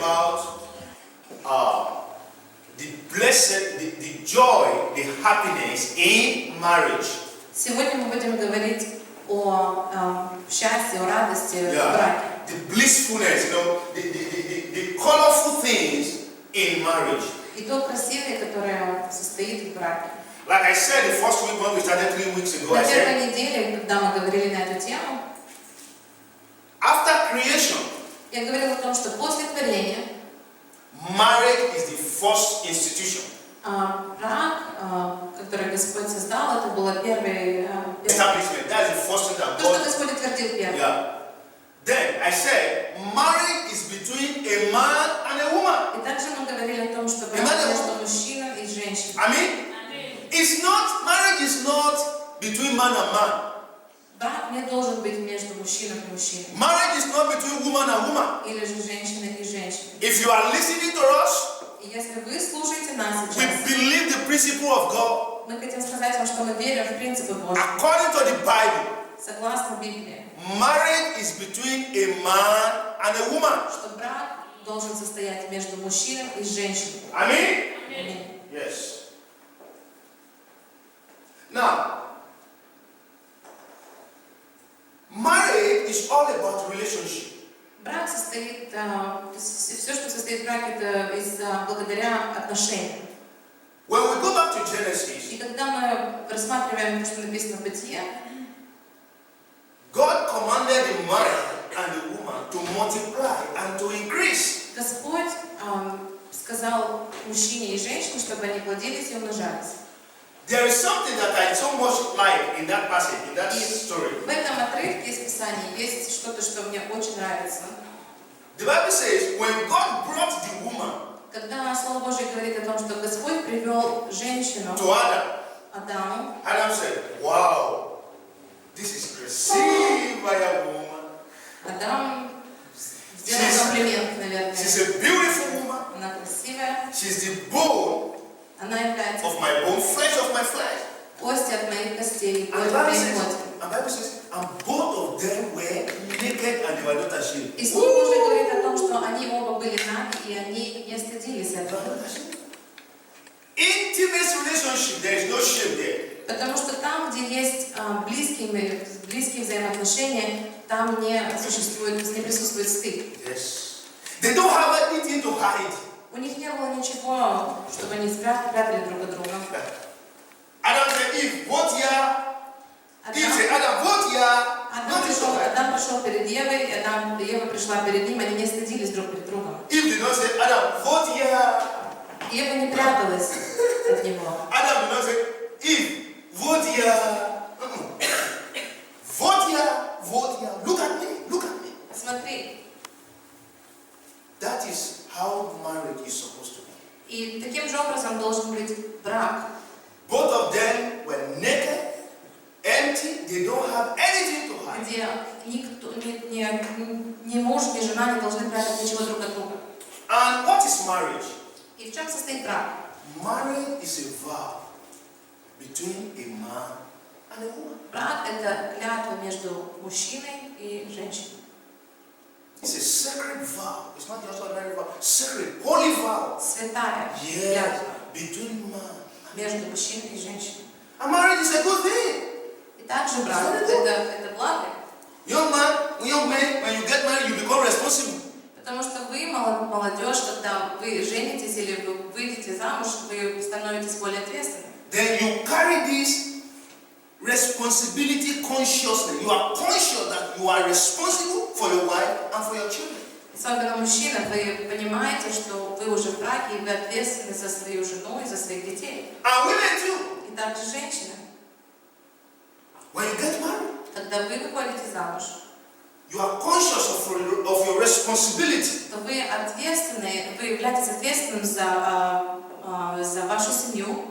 about the blessed, the joy, the happiness in marriage. Сегодня мы будем говорить о счастье, о радости в браке. The blissfulness, the colorful things in marriage. И то красивое, которое состоит в браке. Like I said, the first week when we started 3 weeks ago, На I первой said, неделе, когда мы говорили на эту тему, after creation, я говорила о том, что после творения marriage is the first institution. брак, который Господь создал, это было первый. Establishment. That's the first thing that То, что God. Господь утвердил первым. Yeah. Then I said, marriage is between a man and a woman. И также мы говорили о том, что брак между мужчиной и женщиной. I mean, marriage is not between man and man. Брак не должен быть между мужчиной и мужчиной. Marriage is not between woman and woman. Или же женщиной и женщиной. If you are listening to us, И если вы слушаете нас we сейчас, believe the principle of God мы хотим сказать вам, что мы верим в принципы Божьи. according to the Bible. Согласно Библии, Marriage is between a man and a woman. что брак должен состоять между мужчиной и женщиной. Amen? Аминь. Yes. Now, marriage is all about relationship. Брак состоит, все, что состоит в браке, это благодаря отношениям. When we go back to Genesis, И когда мы рассматриваем то, что написано в Бытие, God commanded the man and the woman to multiply and to increase. Господь сказал мужчине и женщине, чтобы они плодились и умножались. There is something that I so much like in that passage, in that story. В этом отрывке из Писания есть что-то, что мне очень нравится. The Bible says, when God brought the woman Когда Слово Божье говорит о том, что Господь привел женщину to Adam, Адаму, Adam said, wow, this is красивая woman. Адам сделал комплимент, наверное. She's a beautiful woman. Она красивая, She's the bone она является of my bone, flesh of my flesh. костью от моих костей, And плоть the от Bible моей says, плоти. and both of them were naked and they were not ashamed. И Слово Божье говорит о том, что они оба были наги, и они не стыдились They этого. were not ashamed. Intimate relationship, there is no shame there. Потому что там, где есть близкие взаимоотношения, там не присутствует стыд. Yes. They don't have anything to hide. У них не было ничего, чтобы они спрятали друг от друга. Adam said, Eve, what ya? Eve said, Adam, what ya? Адам пришел перед Евой, Ева пришла перед ним, они не стыдились друг перед другом. Eve did not say, Adam, what ya? Ева не пряталась от него. Adam did not say, Eve, what ya? What ya? What ya? Look at me, look at me. Смотри. That is how marriage is supposed to be. И таким же образом должен быть брак. Both of them were naked, empty, they don't have anything to hide. Где никто, ни муж, ни жена не должны прятать ничего друг от друга. And what is marriage? И в чем состоит брак? Marriage is a vow between a man and a woman. Брак – это клятва между мужчиной и женщиной. It's a sacred vow. It's not just ordinary vow. Sacred, holy vow. Святая Yeah, клятва between man. между мужчиной и женщиной. And marriage is a good thing. И также брак – это благо. Young man, when you get married, you become responsible. Потому что вы, молодежь, когда вы женитесь или вы выйдете замуж, вы становитесь более ответственными. Then you carry this responsibility consciously. You are conscious that you are responsible for your wife and for your children. Особенно мужчина, вы понимаете, что вы уже в браке, и вы ответственны за свою жену и за своих детей. And women too. И также женщина. When you get married, Когда вы выходите замуж, you are conscious of your responsibility. то вы ответственны, вы являетесь ответственным за вашу семью.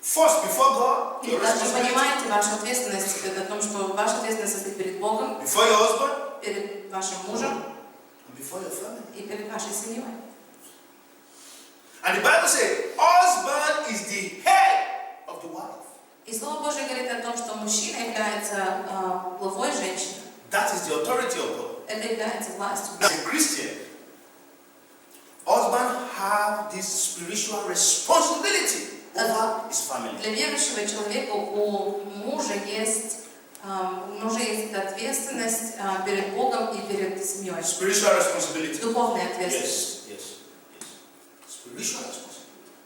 First, before God, И your также responsibility. понимаете вашу ответственность о том, что ваша ответственность состоит перед Богом, Before your husband, перед вашим мужем and before your family. и перед вашей семьей. And the Bible says, husband is the head of the wife. И Слово Божие говорит о том, что мужчина является главой женщины. That is the authority of God. Это является властью. As a Christian, have this spiritual responsibility over his family. Для верующего человека у мужа есть эта ответственность перед Богом и перед семьей. Spiritual responsibility. Духовная ответственность. Yes. Spiritual responsibility.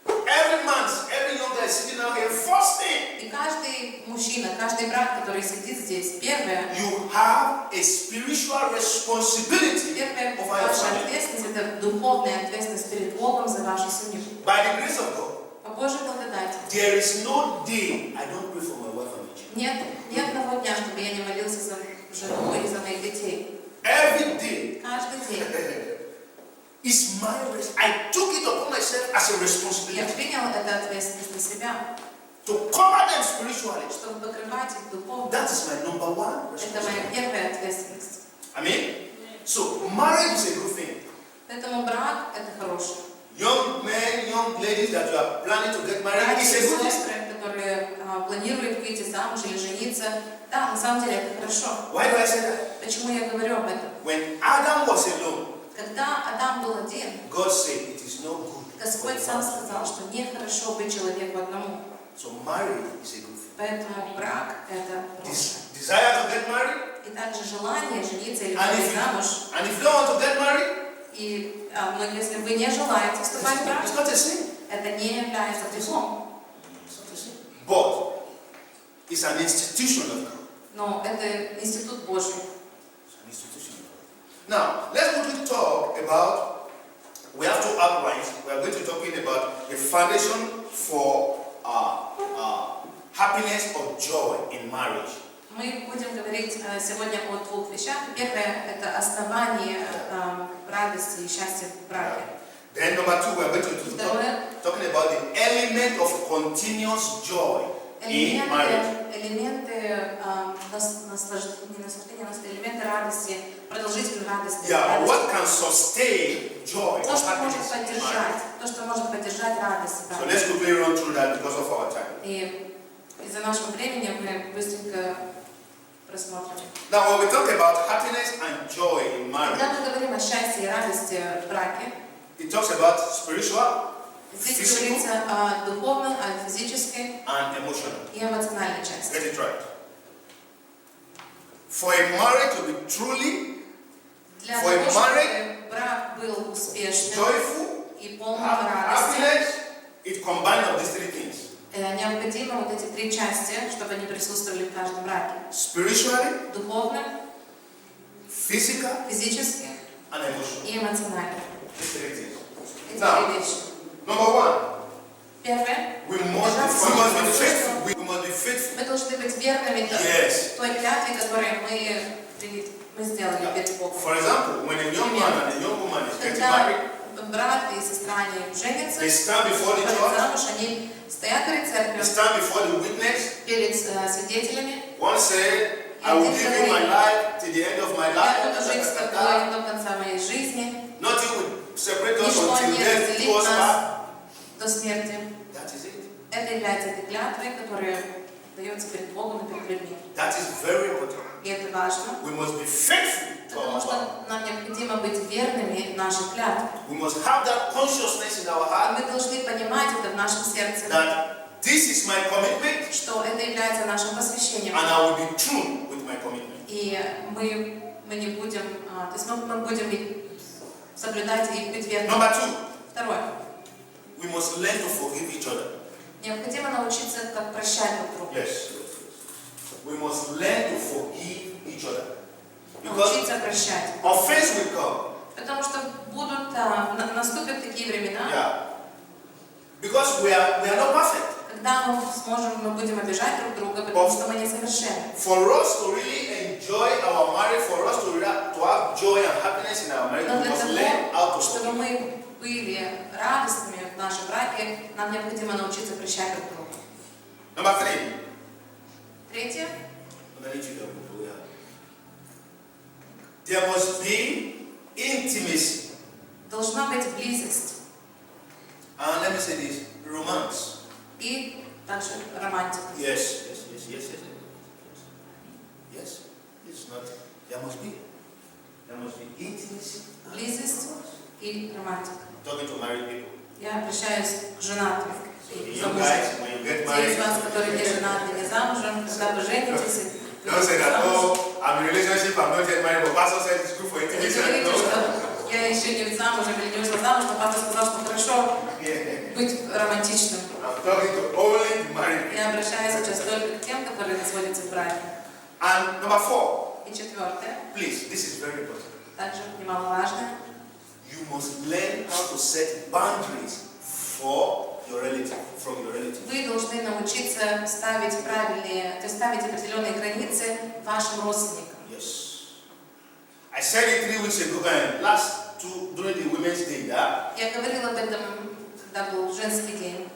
Every man, every young guy sitting out here, first thing. И каждый мужчина, каждый брат, который сидит здесь, первое, You have a spiritual responsibility первая over your ваша family. ответственность, это духовная ответственность перед Богом за вашу семью. By the grace of God, По Божьей благодати. there is no day I don't pray for my wife and my children. Нет ни одного дня, чтобы я не молился за жену и за моих детей. Every day. Каждый день. It's my rest. I took it upon myself as a Я responsibility принял эту ответственность на себя, to cover them spiritually. чтобы покрывать их духовно. That is my number one Это моя responsibility. первая ответственность. Amen. So marriage is a good thing. Поэтому брак – это хорошее. Young men, young ladies that you are planning to get married, Братья it's и a good thing. сестры, которые планируют выйти замуж или жениться, да, на самом деле это хорошо. Why do I say that? Почему я говорю об этом? When Adam was alone, Когда Адам был один, God said it is not good. Господь сам сказал, что нехорошо быть человеку одному. So marriage is a good thing. Поэтому брак – это хорошее. Desire to get married, И также желание жениться или and выйти if замуж. you don't want to get married, И если вы не желаете вступать в брак, it's not a sin. это не является грехом. It's not a sin. But it's an institution of God. Но это институт Божий. It's an institution of God. Now, let's quickly talk about, we have two outlines. We are going to be talking about the foundation for happiness or joy in marriage. Мы будем говорить сегодня о двух вещах. Первое – это основание радости и счастья в браке. Then number two, we are going to be talking about the element of continuous joy in marriage. Элементы элементы радости, продолжительной радости. Yeah, what can sustain joy То, or что может happiness in marriage? поддержать, то, что может поддержать радость в So браке. let's quickly run through that because of our time. И из-за нашего времени мы быстренько просмотрим. Now, when we talk about happiness and joy in marriage, Когда мы говорим о счастье и радости в браке, it talks about spiritual, здесь physical, говорится о духовной, о физической and emotional. и эмоциональной части. Get it right. For a marriage to be truly Для For того, чтобы marriage, брак был успешным joyful, и полным радости, happiness, it combines of these three things. необходимо вот эти три части, чтобы они присутствовали в каждом браке. Spiritually, Духовно, physical, физически and emotional. и эмоционально. These three things. Эти Now, три вещи. number one, Первое. we must be faithful. We must be faithful. Мы должны быть верными Yes. той клятве, которую мы сделали перед Богом. For example, when a young man and a young woman is getting Когда married, брат и сестра они женятся, they stand before the выходят church, замуж, они стоят перед they церковью, stand before the witness. перед свидетелями. One said, I will give you my life till the end of my Я life. буду жить с тобой до конца моей жизни. Nothing will separate us Ничто until не death do разделит us нас part. до смерти. That is it. Это является этой клятвой, которая дается перед Богом и перед людьми. That is very important. И это важно, We must be faithful to потому our что vow. нам необходимо быть верными нашей клятве. We must have that consciousness in our И heart мы должны понимать это в нашем сердце, that this is my commitment что это является нашим посвящением. and I will be true with my commitment. И мы не будем, то есть мы будем соблюдать и быть верными. Number two, Второе. we must learn to forgive each other. Необходимо научиться, как прощать друг друга. Yes. We must learn to forgive each other. Because Научиться прощать. offense will come. Потому что наступят такие времена, Yeah. Because we are not perfect. когда мы будем обижать друг друга, потому что мы несовершенны. For us to really enjoy our marriage, for us to have joy and happiness in our marriage, Но we для must learn how того, to чтобы forgive. мы были радостными в нашем браке, нам необходимо научиться прощать друг друга. Number three. Третье. There must be intimacy. Должна быть близость And let me say this, romance. и также романтика. Yes. It's not. There must be intimacy. Близость и романтика. I'm talking to married people. Я обращаюсь к женатым. So и you замужним. guys, when you get Те из married, вас, которые не женаты, не замужем, когда вы женитесь, don't say that, oh, I'm in a relationship, I'm not yet married, but pastor said it's good for не intimacy. говорите, No. что я еще не замужем или не вышла замуж, но папа сказал, что хорошо Yeah. быть романтичным. I'm talking to only the married people. Я обращаюсь сейчас только к тем, которые находятся в браке. And number 4, И четвертое, please, this is very important. также немаловажное, You must learn how to set boundaries for your relative, from your relative. вы должны научиться ставить правильные, то есть ставить определенные границы вашим родственникам. Yes. I said it 3 weeks ago, during the Women's Day, yeah? Я говорила об этом, когда был женский день.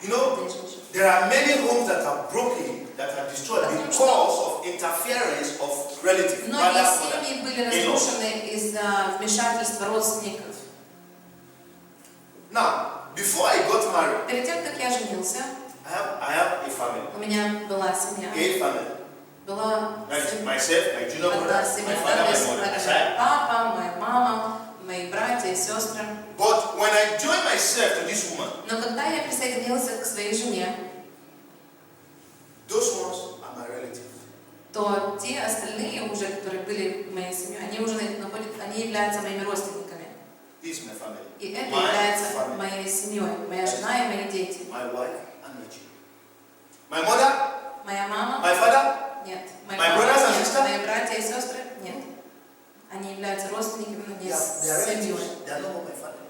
You know, День женщин. there are many homes that are broken, that are destroyed because of interference of relatives. Многие семьи были разрушены из-за вмешательства родственников. Now, before I got married, Перед тем, как я женился, I have a family. у меня была семья. A family. Была That is myself, my junior brother, одна my семья, father, то my есть mother. моя папа, моя мама, мои братья и сестры. But when I joined myself to this woman, Но когда я присоединился к своей жене, those ones are my relatives. то те остальные уже, которые были в моей семье, они уже они являются моими родственниками. This is my family. И это My является family. моей семьей, моя жена и мои дети. My wife and my children. My mother, Моя мама? my father, Нет. Мои My мама, brothers and нет. sisters? Мои братья и сестры? Нет. Они являются родственниками, но не с they are семьей. relatives. They are not my family.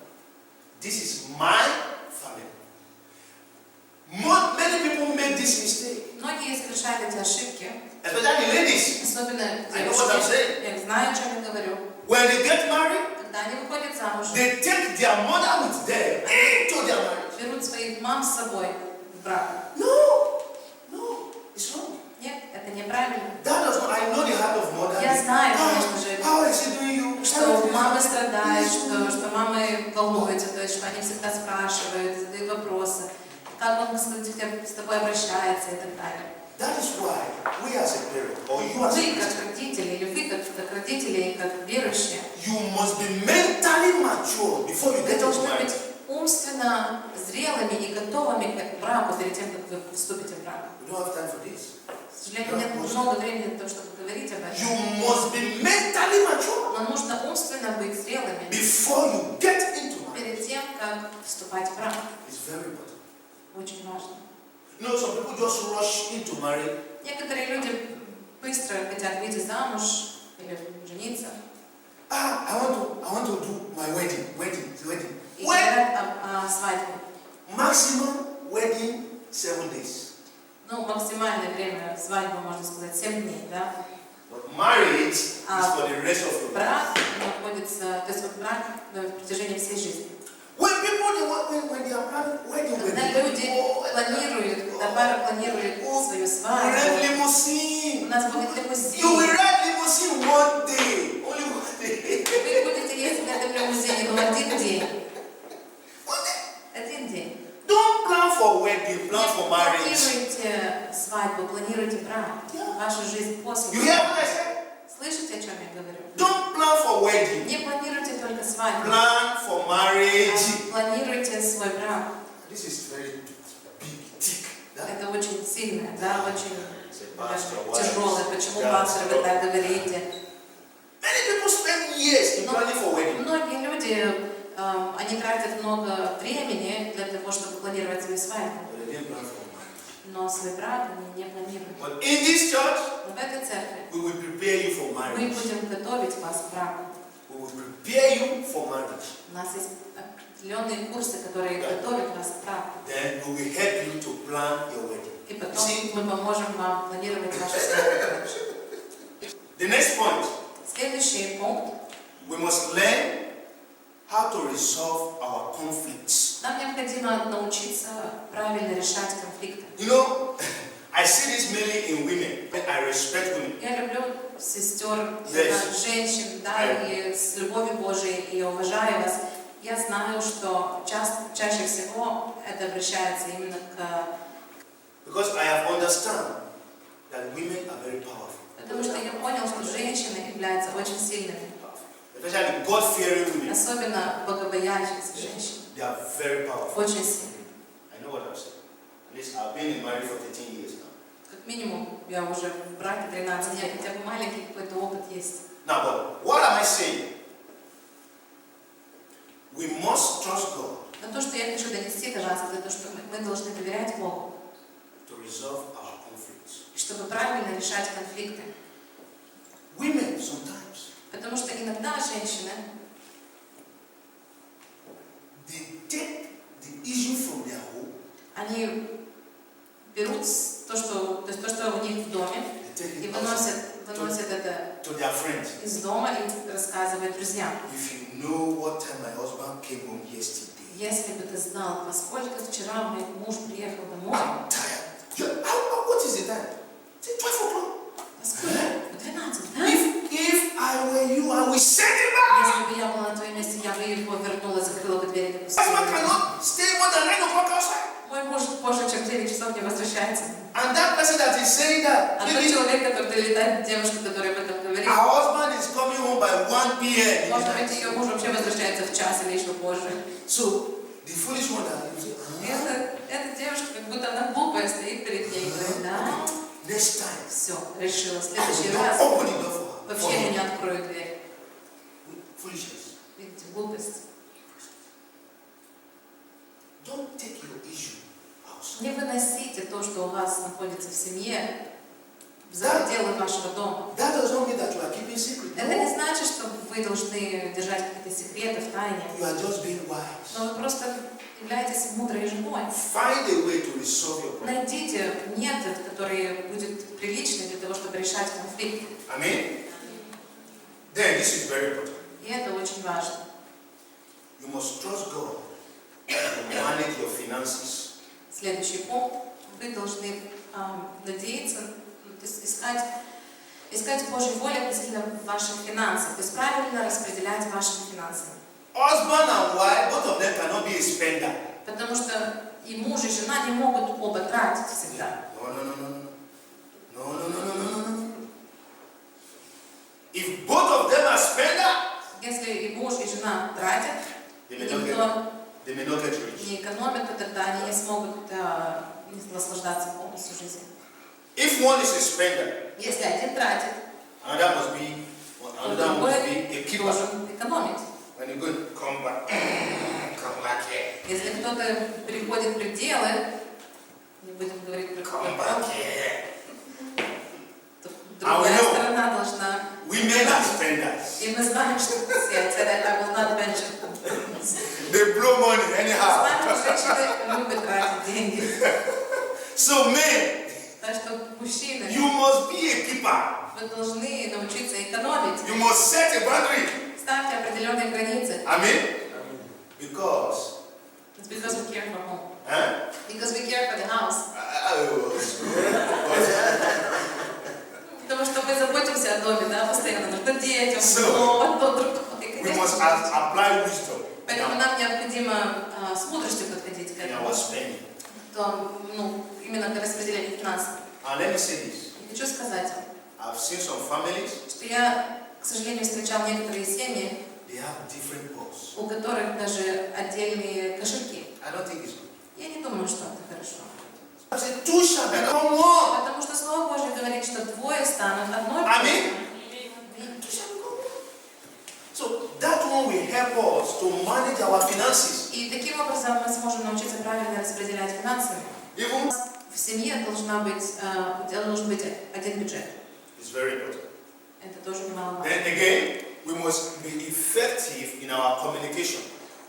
This is my family. Many people make this mistake, Многие совершают эти ошибки, especially ladies. особенно I know what I'm девушки. saying. Я знаю, о чем я говорю. When they get married, Когда они выходят замуж, they take their mother with them into their marriage. берут своих мам с собой в брак. No, it's wrong. Нет, это неправильно. That does not. I know the heart of mother. Я знаю, конечно же, How is he doing you? что мамы страдают, что мамы волнуются, то есть, что они всегда спрашивают, задают вопросы, как он с тобой обращается и так далее. That is why we as a parent, or you as a Вы, как Christian, родители, или вы, как родители, и как верующие, you must be mentally mature before you вы get into должны быть marriage. умственно зрелыми и готовыми к браку перед тем, как вы вступите в брак. We don't have time for this. К сожалению, нет много времени для того, чтобы говорить об этом. You must be mentally mature Но нужно умственно быть зрелыми before you get into marriage. перед тем, как вступать в брак. It's very important. Очень важно. You know, some people just rush into marriage. Некоторые люди быстро хотят выйти замуж или жениться I want to do my wedding. и When говорят о свадьбе. maximum wedding 7 days. Ну, максимальное время свадьбы, можно сказать, 7 дней, да? But marriage is for the rest of your life. Брак находится, то есть вот брак на протяжении всей жизни. When they are planning wedding, Когда люди планируют, когда пара планирует свою we свадьбу, rent у limousine. нас будет You will лимузин. rent limousine one day, only one day. Вы будете ездить на этом лимузине, но один день. One day. Один день. Don't plan for wedding, plan for Не marriage. планируйте свадьбу, планируйте брак, вашу жизнь после. You hear what I said? Слышите, о чем я говорю? Don't plan for wedding, Не планируйте только свадьбу, plan for marriage. а планируйте свой брак. This is very big, thick. Это очень сильное, да, очень Pastor, тяжелое. Почему, Yeah. пастор, вы так говорите? Many people spend years in planning for wedding. Многие люди, они тратят много времени для того, чтобы планировать свою свадьбу, But they didn't plan for marriage. но свой брак они не планируют. But in this church, Но в этой церкви we will prepare you for мы marriage. будем готовить вас к браку. We will prepare you for marriage. У нас есть определенные курсы, которые готовят вас к браку. Then we will help you to plan your wedding. И потом мы поможем вам планировать вашу свадьбу. The next point, Следующий пункт. we must learn how to resolve our conflicts. Нам необходимо научиться правильно решать конфликты. You know, I see this mainly in women. I respect women. Я люблю сестер, Yes. женщин, да, и с любовью Божией, и уважаю вас. Я знаю, что чаще всего это обращается именно к... Because I have understand that women are very powerful. Потому что я понял, что женщины являются очень сильными. especially God-fearing women, особенно богобоящиеся женщины, they are very powerful. очень сильные. I know what I'm saying. At least I've been in marriage for 13 years now. Как минимум, я уже в браке 13 лет, хотя бы маленький какой-то опыт есть. Now, but what am I saying? We must trust God Но то, что я хочу донести до вас, это то, что мы должны доверять Богу, to resolve our conflicts. чтобы правильно решать конфликты. Women sometimes, Потому что иногда женщины, they take the issue from their home, они берут то, что у них в доме, they take и it outside выносят это to their friends. из дома и рассказывают друзьям. If you know what time my husband came home yesterday, Если бы ты знал, во сколько вчера мой муж приехал домой, I'm tired. What is the time? It's 12 o'clock. во сколько? В 12, да? If I were you, I would send him back. Если бы я была на твоем месте, я бы его вернула, закрыла бы дверь и My допустила. husband cannot stay more than 9 o'clock outside. Мой муж позже, чем 9 часов не возвращается. And that person that is saying that, А тот maybe человек, который прилетает, девушка, которая об этом говорит, our husband is coming home by 1 p.m. может быть, ее муж вообще возвращается в час или еще позже. So, the foolish one that you say, Эта девушка, как будто она глупая, стоит перед ней и говорит, да, next time, все, решила, в I следующий will not раз open the door for her. вообще я не открою дверь. Foolishness. Видите, глупость. Don't take your issue outside. Не выносите то, что у вас находится в семье, за пределы вашего дома. That does not mean that you are keeping secret. Это не No. значит, что вы должны держать какие-то секреты в тайне. You are just being wise. Но вы просто являетесь мудрой женой. Find a way to resolve your problem. Найдите метод, который будет приличный для того, чтобы решать конфликты. Amen? Then this is very important. И это очень важно. You must trust God to manage your finances. Следующий пункт. Вы должны надеяться, искать Божью волю относительно ваших финансов, то есть правильно распределять ваши финансы. Husband and wife, both of them cannot be a spender. Потому что и муж, и жена не могут оба тратить всегда. No. If both of them are spender, Если и муж, и жена тратят, they и may not никто get rich. не экономит, то тогда они не смогут наслаждаться полностью жизнью. If one is a spender, Если один тратит, another must be то a другой keeper. должен экономить. When you go, come back here. Если кто-то переходит пределы, не будем говорить про Come какой-то, back here. то А другая we know. сторона должна... Women are spenders. И мы знаем, что все said I will not venture. They blow money anyhow. Знаем, что женщины любят тратить деньги. So men, Так что мужчины, you must be a keeper. вы должны научиться экономить. You must set a boundary. Ставьте определенные границы. Amen? Because, It's because we care for home. huh? Because we care for the house. Потому что мы заботимся о доме, да, постоянно. Нужно детям, то другое. We must apply wisdom Поэтому нам необходимо с мудростью подходить к in этому. our spending. Именно к распределению финансов. And let me say this. И хочу сказать вам, I've seen some families, что я, к сожалению, встречал некоторые семьи, they have different books. у которых даже отдельные кошельки. I don't think it's good. Я не думаю, что это хорошо. I said, two shall become one. Потому что Слово Божье говорит, что двое станут одной Аминь. плотью. Two shall become one. So that one will help us to manage our finances. И таким образом мы сможем научиться правильно распределять финансы. Even В семье должен быть один бюджет. it's very important. Это тоже немаловажно. Then again, we must be effective in our communication.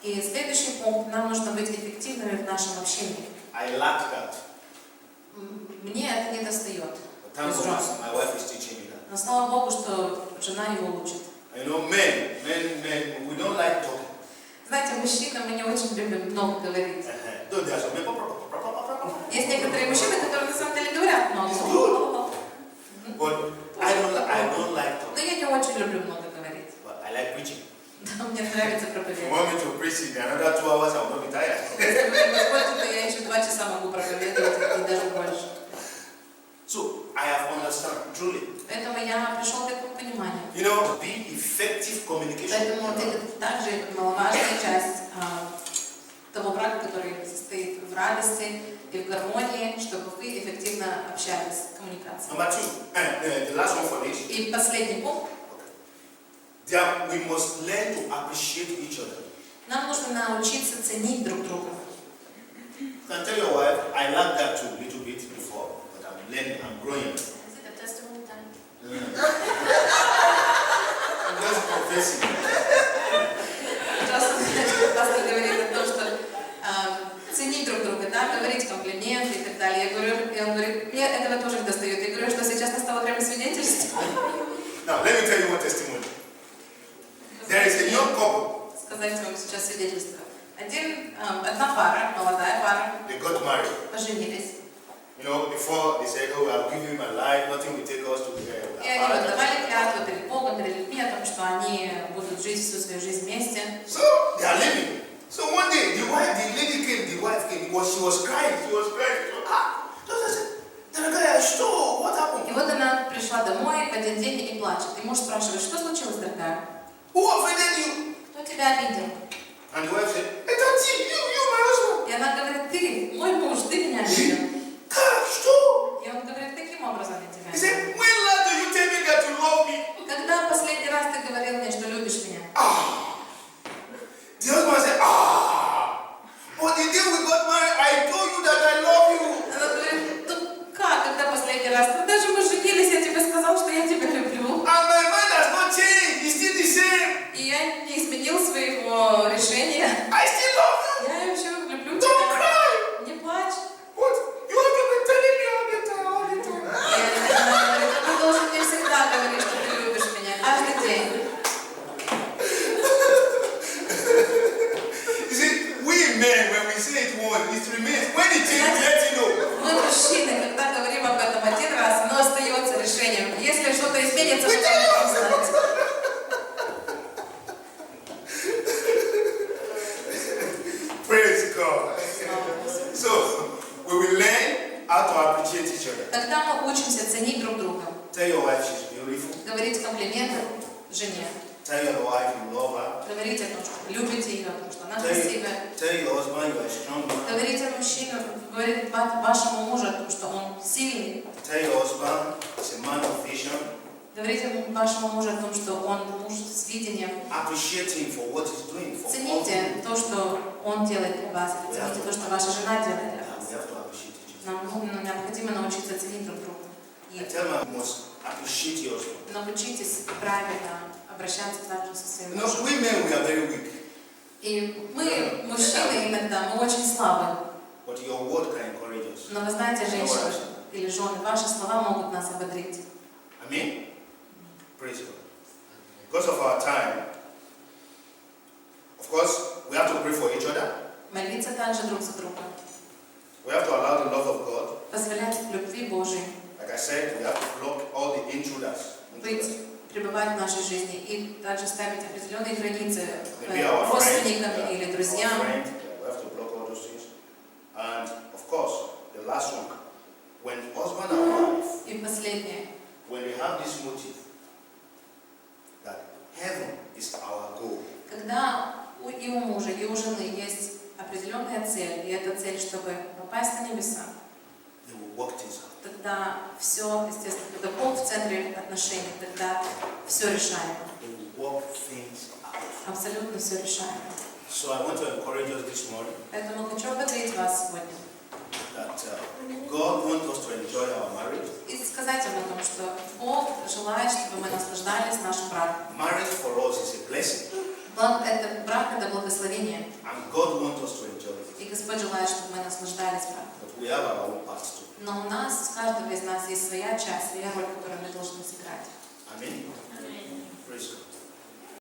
И следующий пункт, нам нужно быть эффективными в нашем общении. I lack that. Мне это не достает. But thank God my wife is teaching me that. Но слава Богу, что жена его учит. You know, men, we don't like talking. Знаете, мужчины, мы не очень любим много говорить. Though there are some men, Есть некоторые мужчины, которые на самом деле говорят много. but I don't like Но talking. я не очень люблю много говорить. But I like preaching. Да, мне нравится If you проповедовать. want me to preach in another 2 hours, I will not be tired. Если вы позволите, то я еще 2 часа могу проповедовать и даже больше. So I have understood truly. Поэтому я пришел к этому пониманию. You know, be effective communication. Поэтому это также немаловажная часть того брака, который состоит в радости и в гармонии, чтобы вы эффективно общались, коммуникация. Number two, and the last one for this. И последний пункт. We must learn to appreciate each other. Нам нужно научиться ценить друг друга. You can tell your wife, I like that too, a little bit before, but I'm learning, I'm growing. Is it a testimony time? I'm just confessing. Пастор говорит о том, что ценить друг друга, да, говорить комплименты и так далее. Я говорю, и он говорит, мне этого тоже не достает. Я говорю, что сейчас настало время свидетельств. Now, let me tell you one testimony. There is a young couple. Сказать вам сейчас свидетельство. Одна пара, молодая пара, They got married. поженились. You know, before they said, oh, I'll give you my life, nothing will take us to И они вот давали клятву перед Богом, перед людьми о том, что они будут жить всю свою жизнь вместе. So they are living. So one day the wife came, she was crying. Just I said, дорогая, что? What happened? И вот она пришла домой в один день и плачет. И муж спрашивает, что случилось, дорогая? Who offended you? Кто тебя обидел? And the wife said, it's you, my husband. И она говорит, ты, мой муж, ты меня обидел. Что? И он говорит, каким образом я тебя He обидел? said, when last did you tell me that you love me? Когда последний раз ты говорил мне, что любишь меня? The husband said, but the day we got married, I told you that I love you. Она говорит, ну как, когда последний раз? Когда же мы женились, я тебе сказал, что я тебя люблю. And my mind has not changed. It's still the same. И я не изменил своего решения. I still love you. Я еще люблю Don't тебя. cry. Не плачь. But you have to be telling me all the time. И она говорит, ты должен мне всегда говорить, что ты любишь меня. Каждый день. You see, we men, when we say it once, it remains. When it changes, we let you know. Мы, мужчины, когда говорим об этом один раз, оно остается решением. Если что-то изменится, мы будем знать. Praise God. So, we will learn how to appreciate each other. Тогда мы учимся ценить друг друга. Tell your wife she's beautiful. Говорить комплименты жене. Tell your wife you love her. Говорить о том, что любите ее, о том, что она Tell красивая. your husband you are a strong man. Говорить о мужчине, говорить вашему мужу о том, что он сильный. Tell your husband he's a man of vision. Говорить вашему мужу о том, что он муж с видением. Appreciate him for what he's doing for Цените то, что он делает для вас. Цените то, что ваша жена делает для вас. We have to appreciate each other. Нам необходимо научиться ценить друг друга. I tell my you must appreciate your husband. Научитесь правильно обращаться также со своим You know, мужем. we men we are very weak, И мы, мужчины, иногда, мы очень слабы. but your word can encourage us. Но вы знаете, женщины или жены, ваши слова могут нас ободрить. Amen. Praise God. Because of our time, of course, we have to pray for each other. Молиться также друг за друга. We have to allow the love of God. Позволять любви Божией Like I said, we have to block all the intruders. пребывать в нашей жизни и также ставить определенные границы Maybe our родственникам friend, или our друзьям. friend, we have to block all those things. And of course, the last one, when husband and wife, И последнее. when they have this motive that heaven is our goal, Когда и у мужа, и у жены есть определенная цель, и эта цель, чтобы попасть на небеса, they will work things out. тогда все, естественно, когда Бог в центре отношений, тогда все решаемо. They will work things out. Абсолютно все решаемо. So I want to encourage us this morning Поэтому хочу ободрить вас сегодня that God wants us to enjoy our marriage. и сказать вам о том, что Бог желает, чтобы мы наслаждались нашим браком. Marriage for us is a blessing, Брак – это благословение, and God wants us to enjoy it. и Господь желает, чтобы мы наслаждались браком. But we have our own parts too. Но у нас, у каждого из нас есть своя часть, своя роль, которую мы должны сыграть. Amen. Praise God.